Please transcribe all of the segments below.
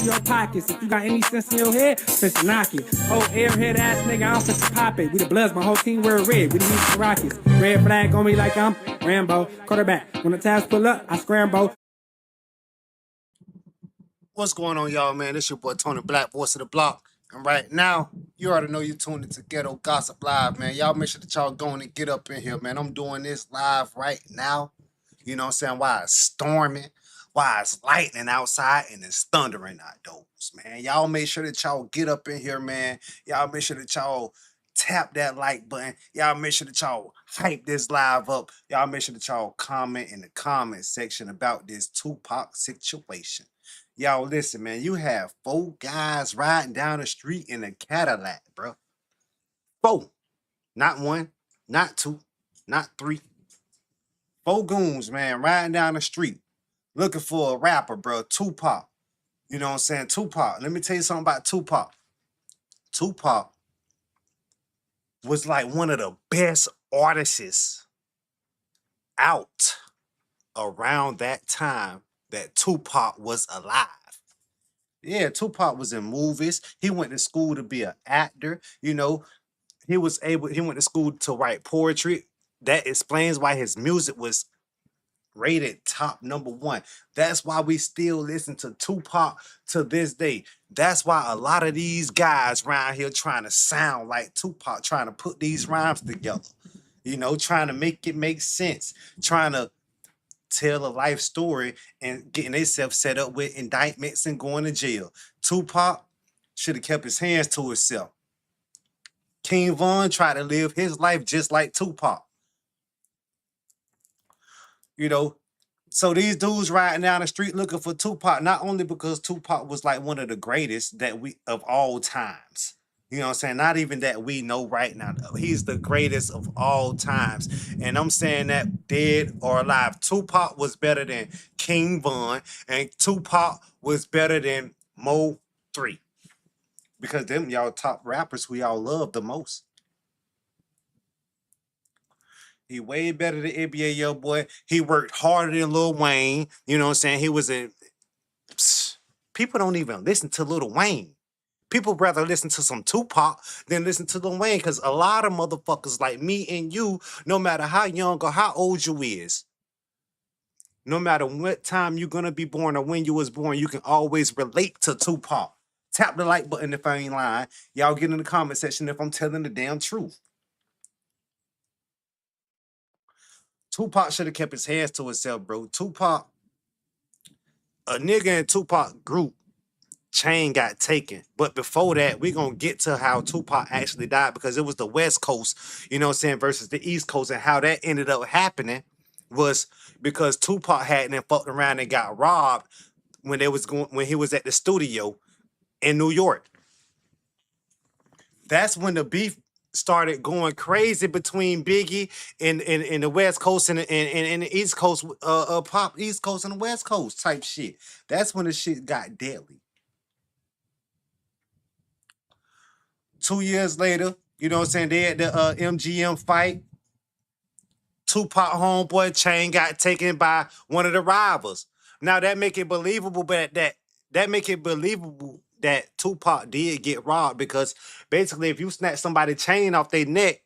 to your pockets. If you got any sense in your head, finna knock it. Oh, airhead ass nigga, I'm finna pop it. We the Bloods, my whole team wear red. We the Houston Rockets. Red flag on me like I'm Rambo. Quarterback. When the tabs pull up, I scramble. What's going on, y'all, man? This your boy Tony Black, voice of the block. And right now, you already know you're tuned into Ghetto Gossip Live, man. Y'all make sure that y'all going and get up in here, man. I'm doing this live right now. You know what I'm saying? Why it's storming, why it's lightning outside, and it's thundering outdoors, man. Y'all make sure that y'all get up in here, man. Y'all make sure that y'all tap that like button. Y'all make sure that y'all hype this live up. Y'all make sure that y'all comment in the comment section about this Tupac situation. Y'all listen, man. You have four guys riding down the street in a Cadillac, bro. Four. Not one, not two, not three. Four goons, man, riding down the street looking for a rapper, bro. Tupac. You know what I'm saying? Tupac. Let me tell you something about Tupac. Tupac was like one of the best artists out around that time that Tupac was alive. Yeah, Tupac was in movies. He went to school to be an actor. You know, he went to school to write poetry. That explains why his music was rated top number one. That's why we still listen to Tupac to this day. That's why a lot of these guys around here trying to sound like Tupac, trying to put these rhymes together. You know, trying to make it make sense, trying to tell a life story and getting themselves set up with indictments and going to jail. Tupac should have kept his hands to himself. King Von tried to live his life just like Tupac. You know, so these dudes riding down the street looking for Tupac, not only because Tupac was like one of the greatest that we of all times. You know what I'm saying? Not even that we know right now. He's the greatest of all times. And I'm saying that dead or alive. Tupac was better than King Von, and Tupac was better than Mo 3. Because them y'all top rappers who y'all love the most. He way better than NBA Youngboy. He worked harder than Lil Wayne. You know what I'm saying? He was a people don't even listen to Lil Wayne. People rather listen to some Tupac than listen to Lil Wayne because a lot of motherfuckers like me and you, no matter how young or how old you is, no matter what time you're gonna be born or when you was born, you can always relate to Tupac. Tap the like button if I ain't lying. Y'all get in the comment section if I'm telling the damn truth. Tupac should have kept his hands to himself, bro. Tupac, a nigga in Tupac group chain got taken. But before that, we're gonna get to how Tupac actually died because it was the West Coast, you know what I'm saying, versus the East Coast, and how that ended up happening was because Tupac had then fucked around and got robbed when he was at the studio in New York. That's when the beef started going crazy between Biggie and the West Coast and the East Coast, pop East Coast and the West Coast type shit. That's when the shit got deadly. 2 years later, you know what I'm saying, they had the MGM fight. Tupac homeboy chain got taken by one of the rivals. Now that make it believable, but that make it believable that Tupac did get robbed because basically if you snatch somebody's chain off their neck,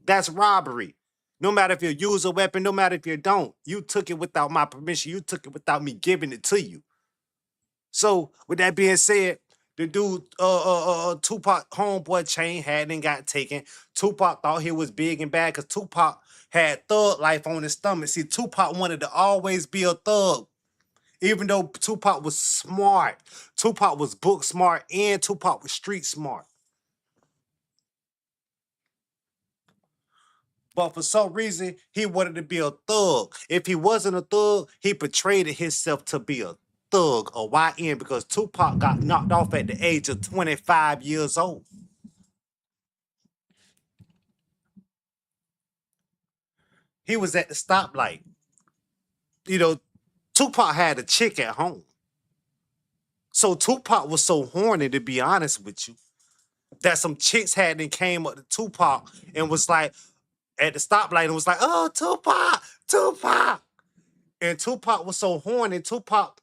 that's robbery. No matter if you use a weapon, no matter if you don't, you took it without my permission. You took it without me giving it to you. So with that being said, the dude, Tupac homeboy chain hadn't got taken. Tupac thought he was big and bad because Tupac had thug life on his stomach. See, Tupac wanted to always be a thug. Even though Tupac was smart, Tupac was book smart, and Tupac was street smart. But for some reason, he wanted to be a thug. If he wasn't a thug, he portrayed himself to be a thug, a YN, because Tupac got knocked off at the age of 25 years old. He was at the stoplight. You know, Tupac had a chick at home. So Tupac was so horny, to be honest with you, that some chicks had then came up to Tupac and was like, at the stoplight and was like, oh, Tupac, Tupac. And Tupac was so horny, Tupac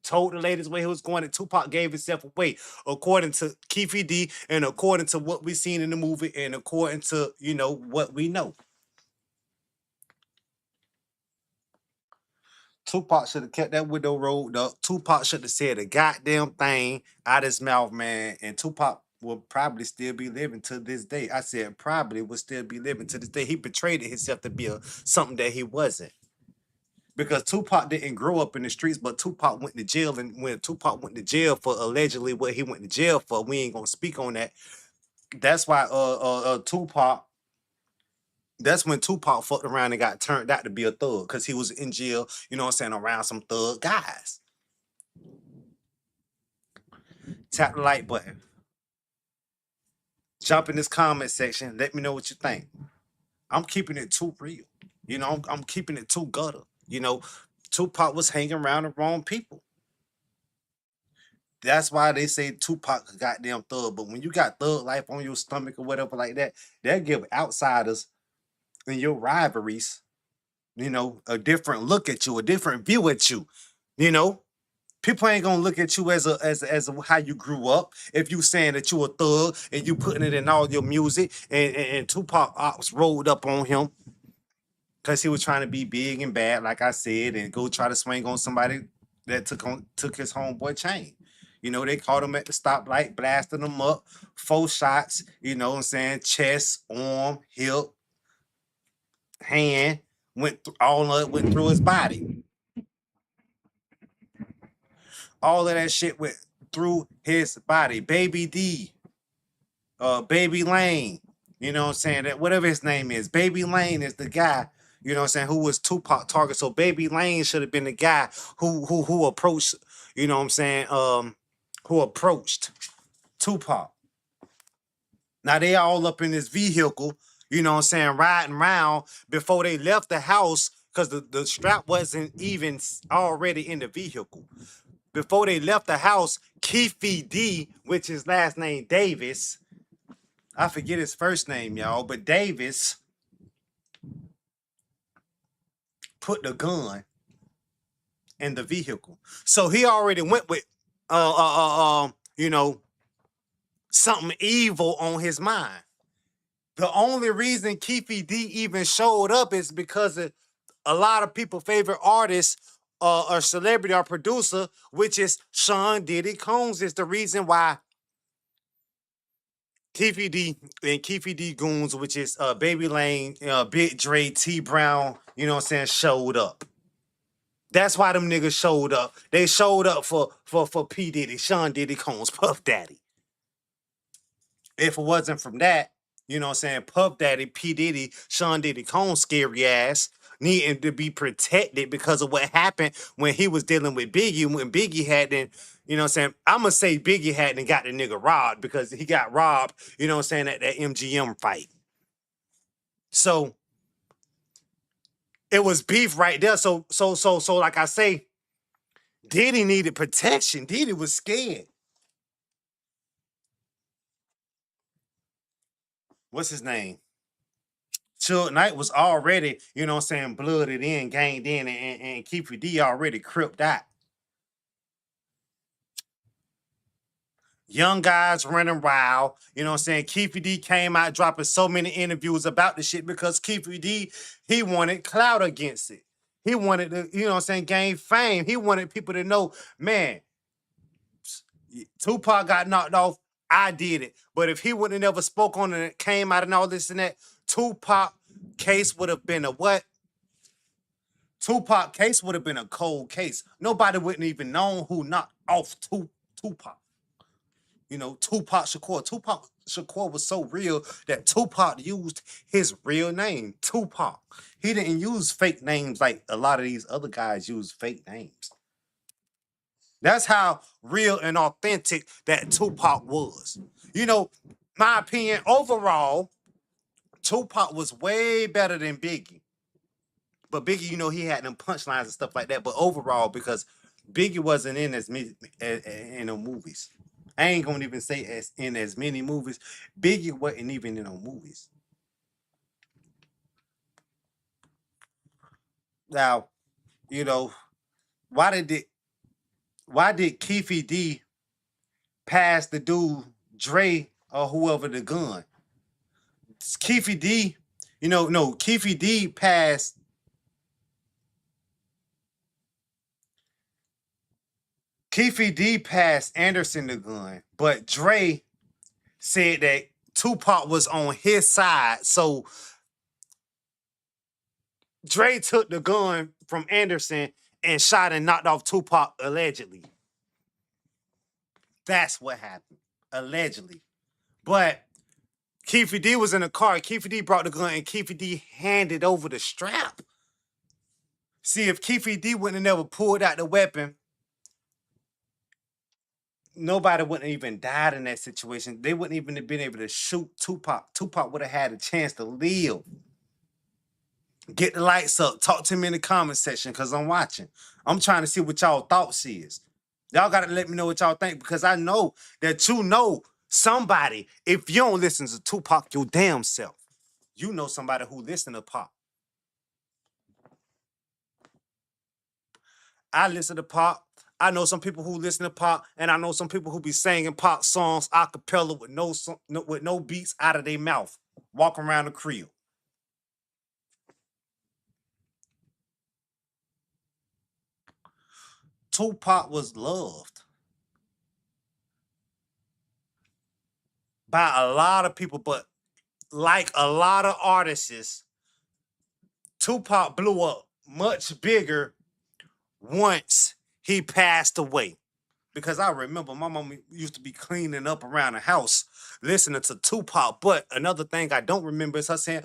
told the ladies where he was going, and Tupac gave himself away, according to Keefe D, and according to what we seen in the movie, and according to what we know. Tupac should have kept that window rolled up. Tupac should have said a goddamn thing out his mouth, man. And Tupac will probably still be living to this day. I said probably will still be living to this day. He betrayed himself to be something that he wasn't. Because Tupac didn't grow up in the streets, but Tupac went to jail, and when Tupac went to jail for allegedly what he went to jail for, we ain't gonna speak on that. That's why Tupac. That's when Tupac fucked around and got turned out to be a thug because he was in jail, around some thug guys. Tap the like button. Jump in this comment section. Let me know what you think. I'm keeping it too real. I'm keeping it too gutter. Tupac was hanging around the wrong people. That's why they say Tupac a goddamn thug. But when you got thug life on your stomach or whatever like that, they'll give outsiders in your rivalries, a different look at you, a different view at you. You know, People ain't gonna look at you as how you grew up. If you saying that you a thug and you putting it in all your music, and Tupac ops rolled up on him because he was trying to be big and bad, like I said, and go try to swing on somebody that took his homeboy chain. They caught him at the stoplight, blasting him up, 4 shots. You know what I'm saying? Chest, arm, hip, hand, all of it went through his body. All of that shit went through his body. Baby D, Baby Lane, you know what I'm saying? That whatever his name is, Baby Lane is the guy, you know what I'm saying, who was Tupac target. So Baby Lane should have been the guy who approached, you know what I'm saying, who approached Tupac. Now they all up in this vehicle, you know what I'm saying, riding around before they left the house because the strap wasn't even already in the vehicle. Before they left the house, Keefe D, which is last name Davis, I forget his first name, y'all, but Davis put the gun in the vehicle. So he already went with, you know, something evil on his mind. The only reason Keefe D even showed up is because of a lot of people' favorite artist or celebrity or producer, which is Sean Diddy Combs, is the reason why Keefe D and Keefe D Goons, which is Baby Lane, Big Dre, T Brown, you know what I'm saying, showed up. That's why them niggas showed up. They showed up for P. Diddy, Sean Diddy Combs, Puff Daddy. If it wasn't from that, you know what I'm saying, Puff Daddy, P. Diddy, Sean Diddy Combs, scary ass, needing to be protected because of what happened when he was dealing with Biggie, when Biggie hadn't, you know what I'm saying, I'm going to say Biggie hadn't got the nigga robbed because he got robbed, you know what I'm saying, at that MGM fight. So it was beef right there. So like I say, Diddy needed protection. Diddy was scared. What's his name? Suge Knight was already, you know what I'm saying, blooded in, ganged in, and Keefe D already cripped out. Young guys running wild, you know what I'm saying? Keefe D came out dropping so many interviews about the shit because Keefe D, he wanted clout against it. He wanted to, you know what I'm saying, gain fame. He wanted people to know, man, Tupac got knocked off. I did it. But if he would have never spoke on it and it came out and all this and that, Tupac case would have been a what? Tupac case would have been a cold case. Nobody wouldn't even know who knocked off Tupac. Tupac Shakur. Tupac Shakur was so real that Tupac used his real name, Tupac. He didn't use fake names like a lot of these other guys use fake names. That's how real and authentic that Tupac was. My opinion, overall, Tupac was way better than Biggie. But Biggie, he had them punchlines and stuff like that. But overall, because Biggie wasn't in as many in the movies. I ain't gonna even say as many movies. Biggie wasn't even in no movies. Now, why did it Why did Keefe D pass the dude Dre or whoever the gun? Keefe D, no, Keefe D passed. Keefe D passed Anderson the gun, but Dre said that Tupac was on his side. So Dre took the gun from Anderson and shot and knocked off Tupac allegedly. That's what happened. Allegedly. But Keefe D was in the car. Keefe D brought the gun and Keefe D handed over the strap. See, if Keefe D wouldn't have never pulled out the weapon, nobody wouldn't have even died in that situation. They wouldn't even have been able to shoot Tupac. Tupac would have had a chance to live. Get the lights up. Talk to me in the comment section because I'm watching. I'm trying to see what y'all thoughts is. Y'all got to let me know what y'all think because I know that you know somebody. If you don't listen to Tupac your damn self, you know somebody who listen to Pop. I listen to Pop. I know some people who listen to Pop, and I know some people who be singing Pop songs a cappella with no beats out of their mouth, walking around the crib. Tupac was loved by a lot of people, but like a lot of artists, Tupac blew up much bigger once he passed away. Because I remember my mom used to be cleaning up around the house listening to Tupac. But another thing I don't remember is her saying,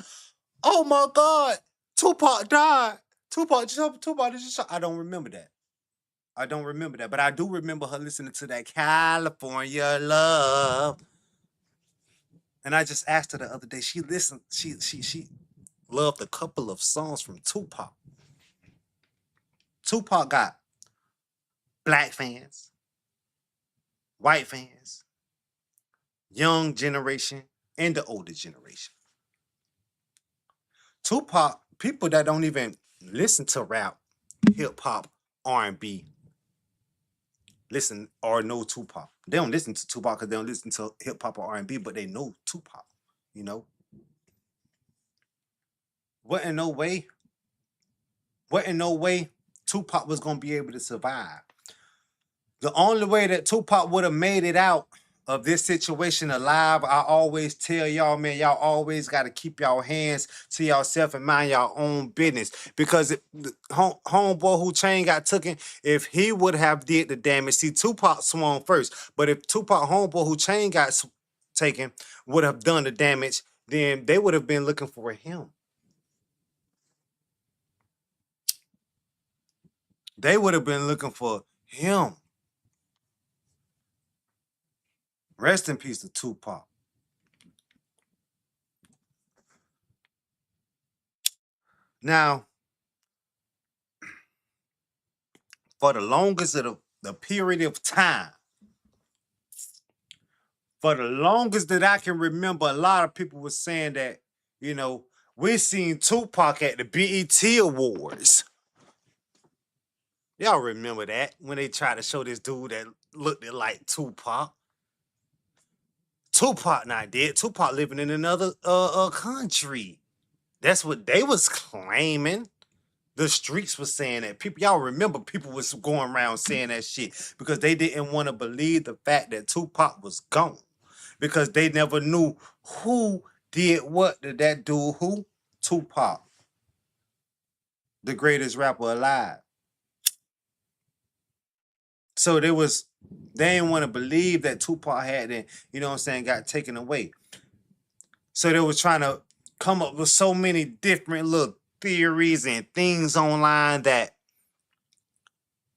"Oh my God, Tupac died. Tupac just shot." I don't remember that. I don't remember that. But I do remember her listening to that California Love. And I just asked her the other day. She listened. She loved a couple of songs from Tupac. Tupac got black fans, white fans, young generation, and the older generation. Tupac, people that don't even listen to rap, hip hop, R&B, listen or know Tupac. They don't listen to Tupac because they don't listen to hip hop or R&B, but they know Tupac. You know, what in no way, what in no way, Tupac was gonna be able to survive. The only way that Tupac would have made it out of this situation alive, I always tell y'all, man, y'all always got to keep y'all hands to yourself and mind your own business. Because homeboy who chain got taken, if he would have did the damage, see, Tupac swung first. But if Tupac homeboy who chain got taken would have done the damage, then they would have been looking for him. They would have been looking for him. Rest in peace to Tupac. Now, for the longest of the period of time, for the longest that I can remember, a lot of people were saying that, we seen Tupac at the BET Awards. Y'all remember that when they tried to show this dude that looked like Tupac. Tupac not dead. Tupac living in another country. That's what they was claiming. The streets was saying that. People, y'all remember people was going around saying that shit because they didn't want to believe the fact that Tupac was gone. Because they never knew who did what to that dude. Who? Tupac. The greatest rapper alive. So they didn't want to believe that Tupac had it, got taken away. So they was trying to come up with so many different little theories and things online that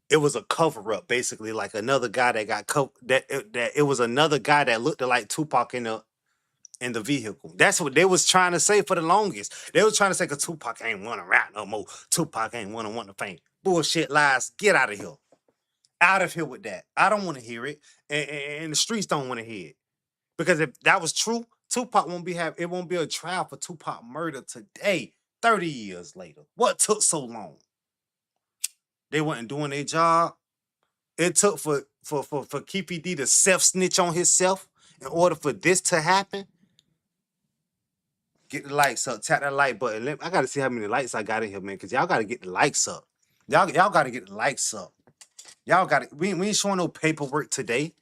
it was a cover up, basically, like another guy that got that it was another guy that looked like Tupac in the vehicle. That's what they was trying to say for the longest. They was trying to say because Tupac ain't want to rap no more. Tupac ain't want to fame. Bullshit lies. Get out of here. Out of here with that. I don't want to hear it, and the streets don't want to hear it because if that was true, Tupac it won't be a trial for Tupac murder today. 30 years later, what took so long? They weren't doing their job. It took for Keefe D to self snitch on himself in order for this to happen. Get the likes up, tap that like button. I gotta see how many likes I got in here, man, because y'all gotta get the likes up. Y'all gotta get the likes up. Y'all gotta we ain't showing no paperwork today.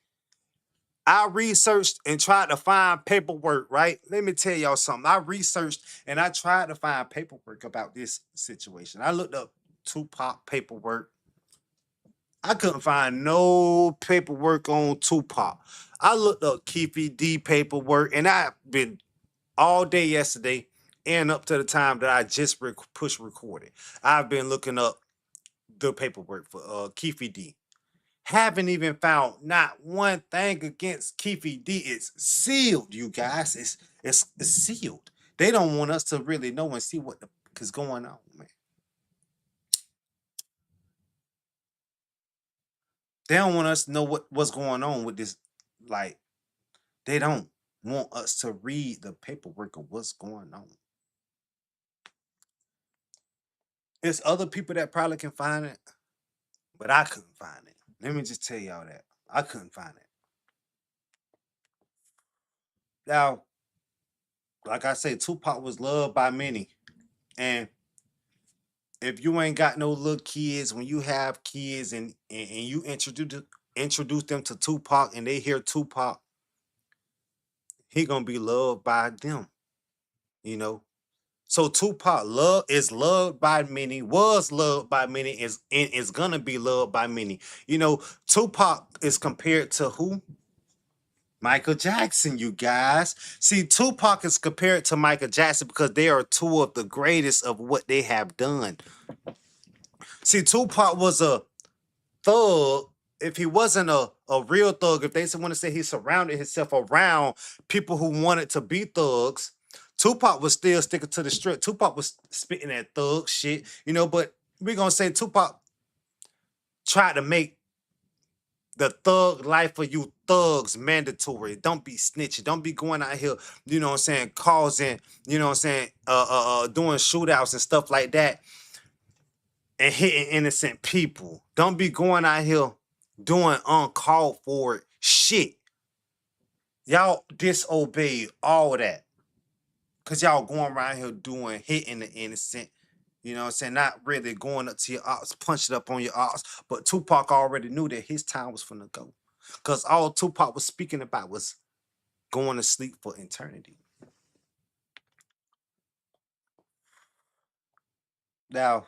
I researched and tried to find paperwork, right? Let me tell y'all something. I researched and I tried to find paperwork about this situation. I looked up Tupac paperwork. I couldn't find no paperwork on Tupac. I looked up Keefe D paperwork, and I've been all day yesterday and up to the time that I just push recorded. I've been looking up the paperwork for Keefe D. Haven't even found not one thing against Keefe D. It's sealed, you guys. It's sealed. They don't want us to really know and see what the is going on, man. They don't want us to know what's going on with this. Like, they don't want us to read the paperwork of what's going on. It's other people that probably can find it, but I couldn't find it. Let me just tell y'all that. I couldn't find it. Now, like I said, Tupac was loved by many. And if you ain't got no little kids, when you have kids and you introduce them to Tupac and they hear Tupac, he gonna be loved by them, you know. So Tupac is loved by many, was loved by many, is gonna be loved by many. You know, Tupac is compared to who? Michael Jackson, you guys. See, Tupac is compared to Michael Jackson because they are two of the greatest of what they have done. See, Tupac was a thug. If he wasn't a real thug, if they want to say he surrounded himself around people who wanted to be thugs, Tupac was still sticking to the strip. Tupac was spitting that thug shit, you know, but we're going to say Tupac tried to make the thug life for you thugs mandatory. Don't be snitching. Don't be going out here, you know what I'm saying, causing, you know what I'm saying, doing shootouts and stuff like that and hitting innocent people. Don't be going out here doing uncalled for shit. Y'all disobey all that. Cause y'all going around here doing hitting the innocent. You know what I'm saying? Not really going up to your ops, punching up on your ops. But Tupac already knew that his time was finna go. Cause all Tupac was speaking about was going to sleep for eternity. Now,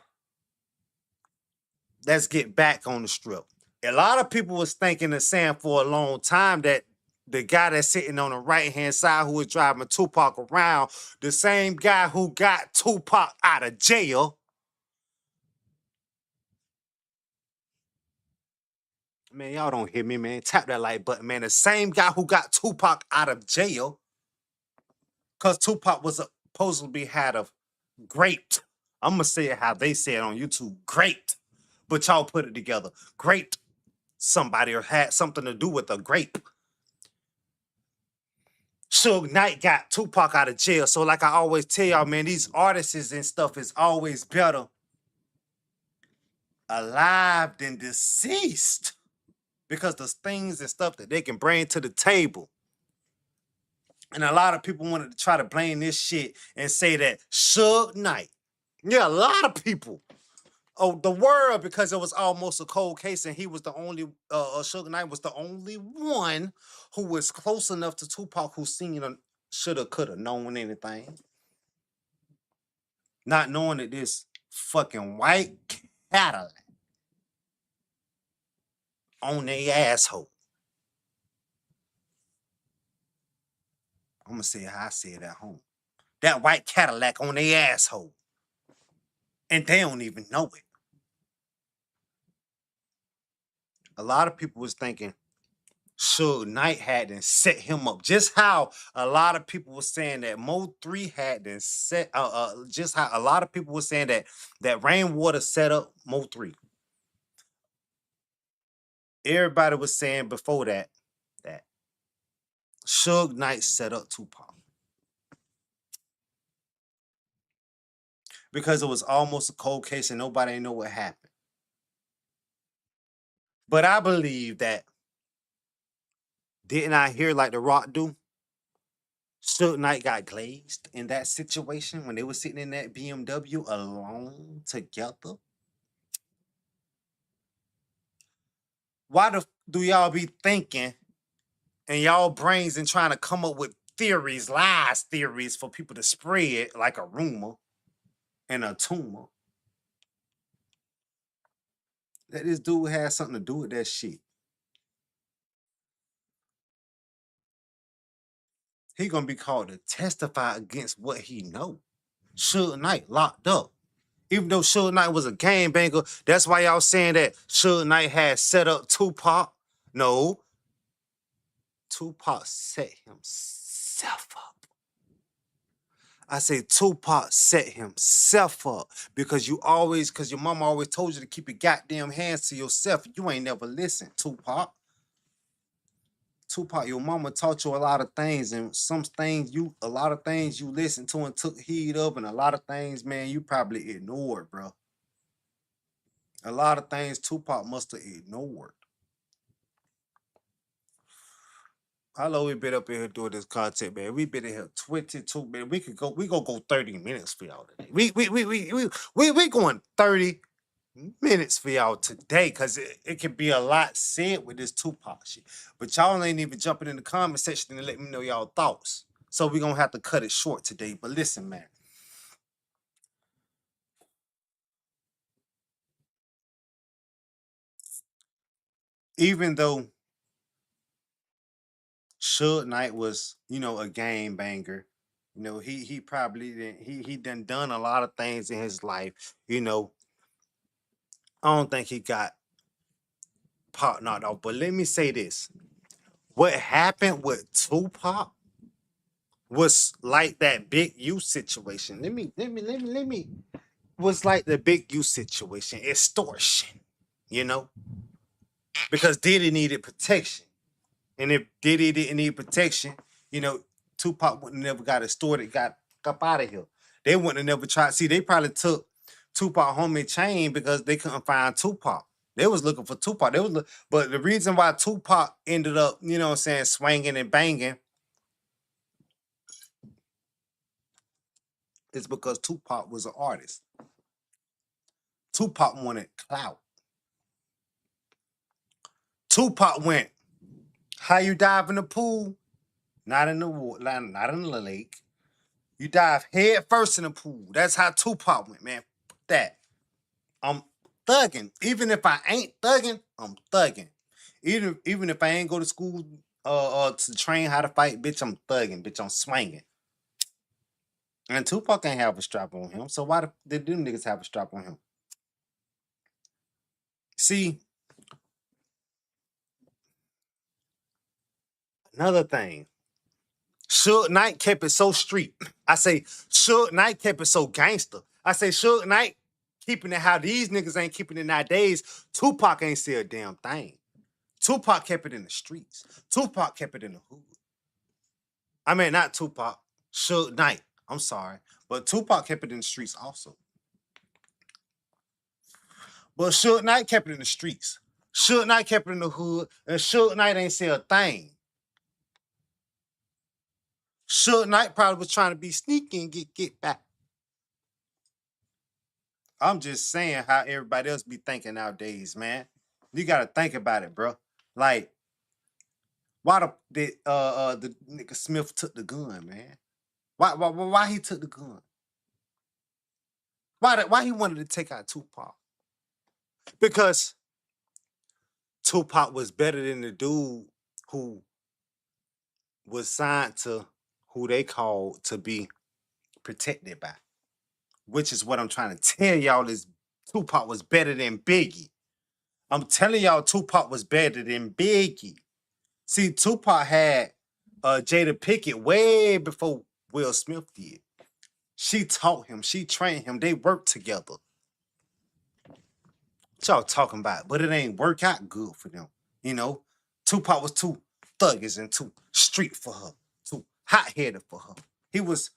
let's get back on the strip. A lot of people was thinking and saying for a long time that the guy that's sitting on the right hand side who was driving Tupac around, the same guy who got Tupac out of jail. Man, y'all don't hear me, man. Tap that like button, man. The same guy who got Tupac out of jail, because Tupac was supposedly had a great. I'm gonna say it how they say it on YouTube. Great, but y'all put it together. Great somebody or had something to do with a grape. Suge Knight got Tupac out of jail. So, like I always tell y'all, man, these artists and stuff is always better alive than deceased because the things and stuff that they can bring to the table. And a lot of people wanted to try to blame this shit and say that Suge Knight. Yeah, a lot of people. Oh, the world, because it was almost a cold case, and he was the only Suge Knight was the only one who was close enough to Tupac who seen him, shoulda, coulda known anything. Not knowing that this fucking white Cadillac on their asshole. I'm gonna say how I say it at home. That white Cadillac on their asshole. And they don't even know it. A lot of people was thinking Suge Knight had to set him up. Just how a lot of people were saying that Mo 3 had to set just how a lot of people were saying that Rainwater set up Mo 3. Everybody was saying before that Suge Knight set up Tupac. Because it was almost a cold case and nobody know what happened. But I believe that didn't I hear like The Rock do? Suge Knight got glazed in that situation when they were sitting in that BMW alone together. Why do y'all be thinking and y'all brains and trying to come up with theories, lies theories for people to spread like a rumor and a tumor? That this dude has something to do with that shit. He gonna be called to testify against what he know. Suge Knight locked up. Even though Suge Knight was a gangbanger, that's why y'all saying that Suge Knight had set up Tupac. No, Tupac set himself up. I say Tupac set himself up because because your mama always told you to keep your goddamn hands to yourself. You ain't never listened, Tupac. Tupac, your mama taught you a lot of things, and a lot of things you listened to and took heed of, and a lot of things, man, you probably ignored, bro. A lot of things Tupac must have ignored. How long we been up in here doing this content, man? We been in here 22 minutes. We gonna go 30 minutes for y'all today. We going 30 minutes for y'all today because it can be a lot said with this Tupac shit. But y'all ain't even jumping in the comment section and let me know y'all thoughts. So we gonna have to cut it short today. But listen, man. Even though Suge Knight was, a game banger. He probably didn't he done a lot of things in his life. I don't think he got pot knocked off. But let me say this. What happened with Tupac was like that Big U situation. Let me was like the Big U situation. Extortion, you know? Because Diddy needed protection. And if Diddy didn't need protection, you know, Tupac wouldn't have never got extorted, got up out of here. They wouldn't have never tried. See, they probably took Tupac home in chain because they couldn't find Tupac. They was looking for Tupac. But the reason why Tupac ended up, swinging and banging is because Tupac was an artist. Tupac wanted clout. Tupac went, how you dive in the pool? Not in the water, not in the lake. You dive head first in the pool. That's how Tupac went, man. Fuck that. I'm thugging. Even if I ain't thugging, I'm thugging. Even if I ain't go to school to train how to fight, bitch, I'm thugging. Bitch, I'm swinging. And Tupac ain't have a strap on him. So why did them niggas have a strap on him? See, another thing. Suge Knight kept it so street. I say Suge Knight kept it so gangster. I say Suge Knight keeping it how these niggas ain't keeping it nowadays. Tupac ain't say a damn thing. Tupac kept it in the streets. Tupac kept it in the hood. I mean, not Tupac, Suge Knight. I'm sorry. But Tupac kept it in the streets also. But Suge Knight kept it in the streets. Suge Knight kept it in the hood. And Suge Knight ain't say a thing. Suge Knight probably was trying to be sneaky and get back. I'm just saying how everybody else be thinking nowadays, man. You gotta think about it, bro. Like, why the nigga Smith took the gun, man? Why he took the gun? Why he wanted to take out Tupac? Because Tupac was better than the dude who was signed to who they called to be protected by. Which is what I'm trying to tell y'all is Tupac was better than Biggie. I'm telling y'all Tupac was better than Biggie. See, Tupac had Jada Pickett way before Will Smith did. She taught him, she trained him, they worked together. What y'all talking about? But it ain't work out good for them. Tupac was too thuggish and too street for her, too hot-headed for her. He was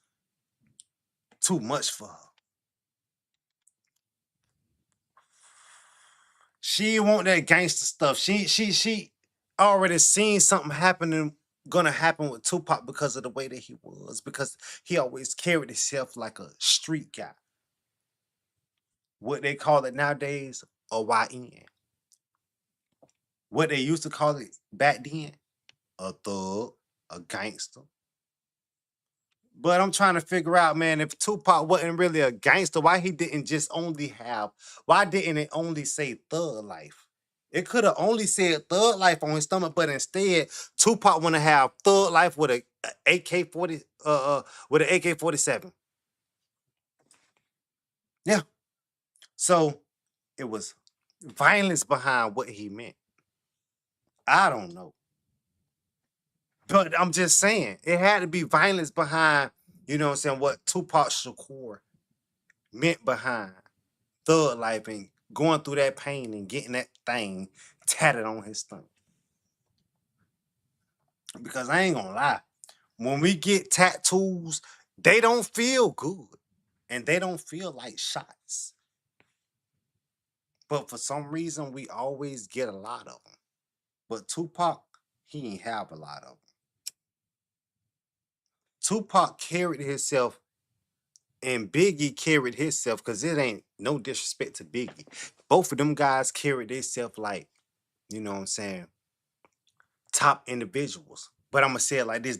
too much for her. She want that gangster stuff. She already seen something happening gonna happen with Tupac because of the way that he was, because he always carried himself like a street guy. What they call it nowadays, a YN. What they used to call it back then, a thug, a gangster. But I'm trying to figure out, man, if Tupac wasn't really a gangster, why he didn't just only have, why didn't it only say thug life? It could have only said thug life on his stomach, but instead, Tupac want to have thug life with a AK-40, with an AK-47. Yeah. So it was violence behind what he meant. I don't know. But I'm just saying, it had to be violence behind, you know what I'm saying, what Tupac Shakur meant behind thug life and going through that pain and getting that thing tatted on his stomach. Because I ain't gonna lie, when we get tattoos, they don't feel good and they don't feel like shots. But for some reason, we always get a lot of them. But Tupac, he ain't have a lot of them. Tupac carried himself and Biggie carried himself, because it ain't no disrespect to Biggie. Both of them guys carried themselves like, you know what I'm saying, top individuals. But I'm gonna say it like this: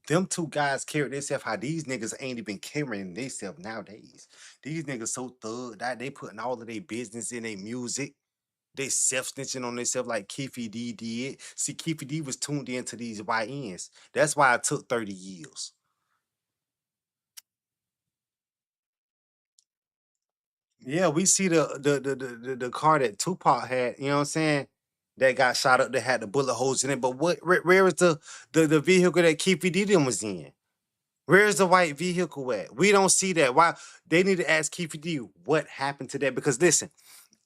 them two guys carried themselves how these niggas ain't even carrying themselves nowadays. These niggas so thugged that they putting all of their business in their music. They self-snitching on themselves like Keefe D did. See, Keefe D was tuned into these YNs. That's why it took 30 years. Yeah, we see the car that Tupac had, you know what I'm saying? That got shot up that had the bullet holes in it. But where is the vehicle that Keefe D them was in? Where's the white vehicle at? We don't see that. Why they need to ask Keefe D what happened to that? Because listen,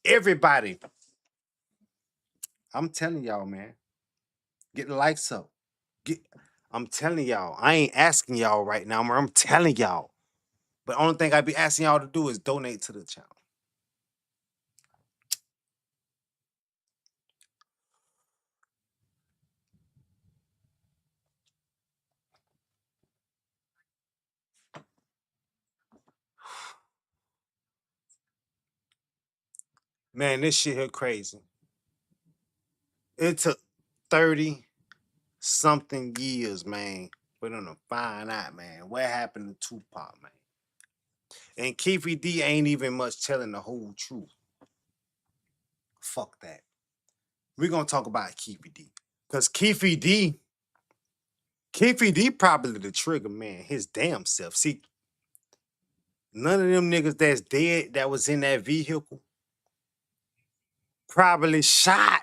everybody, I'm telling y'all, man, get the likes up. Get, I'm telling y'all, I ain't asking y'all right now, man. I'm telling y'all. But only thing I be asking y'all to do is donate to the channel. Man, this shit here crazy. It took 30 something years, man, for them to find out, man, what happened to Tupac, man. And Keefe D ain't even much telling the whole truth. Fuck that. We're gonna talk about Keefe D. Cause Keefe D probably the trigger man, his damn self. See, none of them niggas that's dead that was in that vehicle probably shot.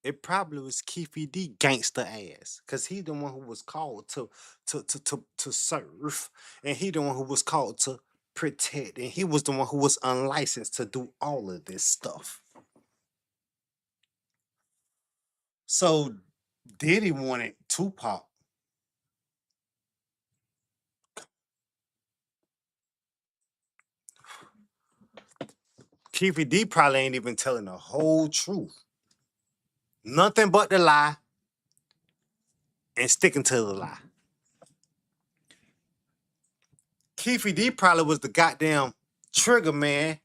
It probably was Keefe D gangster ass. Cause he the one who was called to serve. And he the one who was called to protect. And he was the one who was unlicensed to do all of this stuff. So Diddy wanted Tupac. Keefe D probably ain't even telling the whole truth. Nothing but the lie and sticking to the lie. Keefe D probably was the goddamn trigger man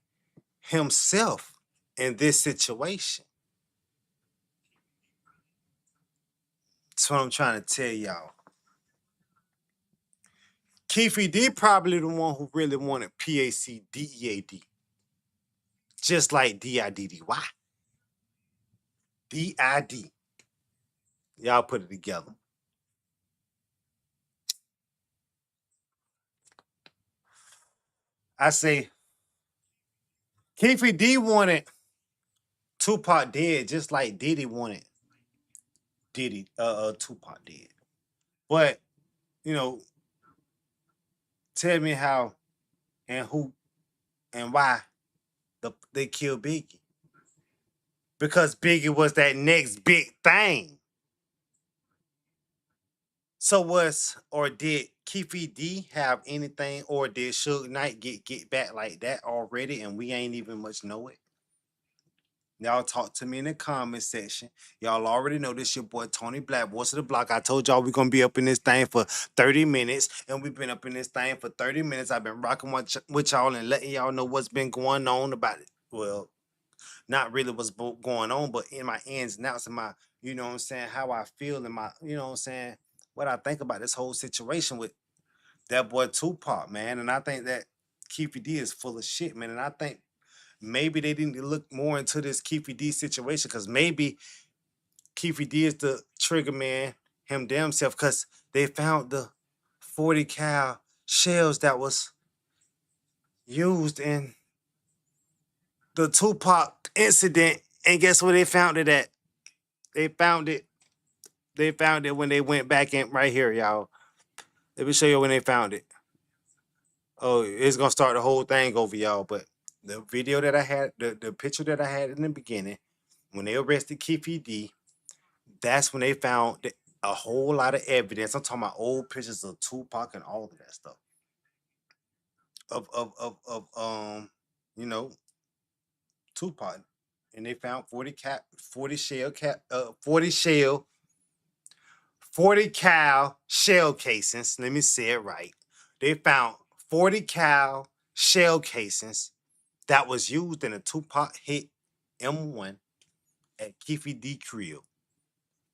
himself in this situation. That's what I'm trying to tell y'all. Keefe D probably the one who really wanted PACDEAD. Just like DIDDY. DID. Y'all put it together. I say Keefe D wanted Tupac dead just like Diddy wanted Tupac dead. But, you know, tell me how and who and why they killed Biggie. Because Biggie was that next big thing. So was or did Keefe D have anything, or did Suge Knight get back like that already and we ain't even much know it? Y'all talk to me in the comment section. Y'all already know this your boy Tony Black, voice of the block. I told y'all we gonna be up in this thing for 30 minutes, and we've been up in this thing for 30 minutes. I've been rocking with y'all and letting y'all know what's been going on about it. Well, not really what's going on, but in my ins and outs and my, you know what I'm saying, how I feel and my, you know what I'm saying, what I think about this whole situation with that boy Tupac, man. And I think that Keefe D is full of shit, man. And I think maybe they need to look more into this Keefe D situation, because maybe Keefe D is the trigger man, him damn self, because they found the 40 cal shells that was used in the Tupac incident. And guess where they found it at? They found it. They found it when they went back in right here, y'all. Let me show you when they found it. Oh, it's gonna start the whole thing over, y'all. But the video that I had, the picture that I had in the beginning, when they arrested Keefe D, that's when they found a whole lot of evidence. I'm talking about old pictures of Tupac and all of that stuff. Of you know, Tupac. And they found 40 shell cap 40 shell 40 cal shell casings. Let me say it right. They found 40 cal shell casings that was used in a Tupac hit M1 at Keefe D crib,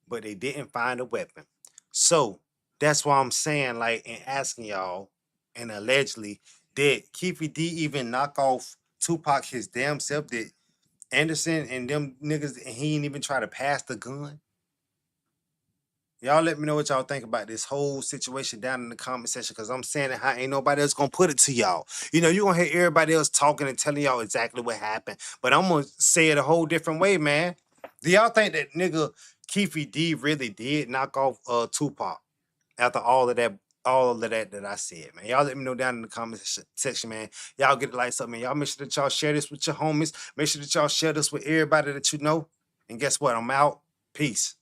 but they didn't find a weapon. So that's why I'm saying, like, and asking y'all, and allegedly, did Keefe D even knock off Tupac his damn self? Did Anderson and them niggas, and he ain't even try to pass the gun? Y'all let me know what y'all think about this whole situation down in the comment section, because I'm saying it how ain't nobody else gonna put it to y'all. You know, you're gonna hear everybody else talking and telling y'all exactly what happened, but I'm gonna say it a whole different way, man. Do y'all think that nigga Keefe D really did knock off Tupac after all of that I said, man? Y'all let me know down in the comment section, man. Y'all get the lights up, man. Y'all make sure that y'all share this with your homies. Make sure that y'all share this with everybody that you know. And guess what? I'm out. Peace.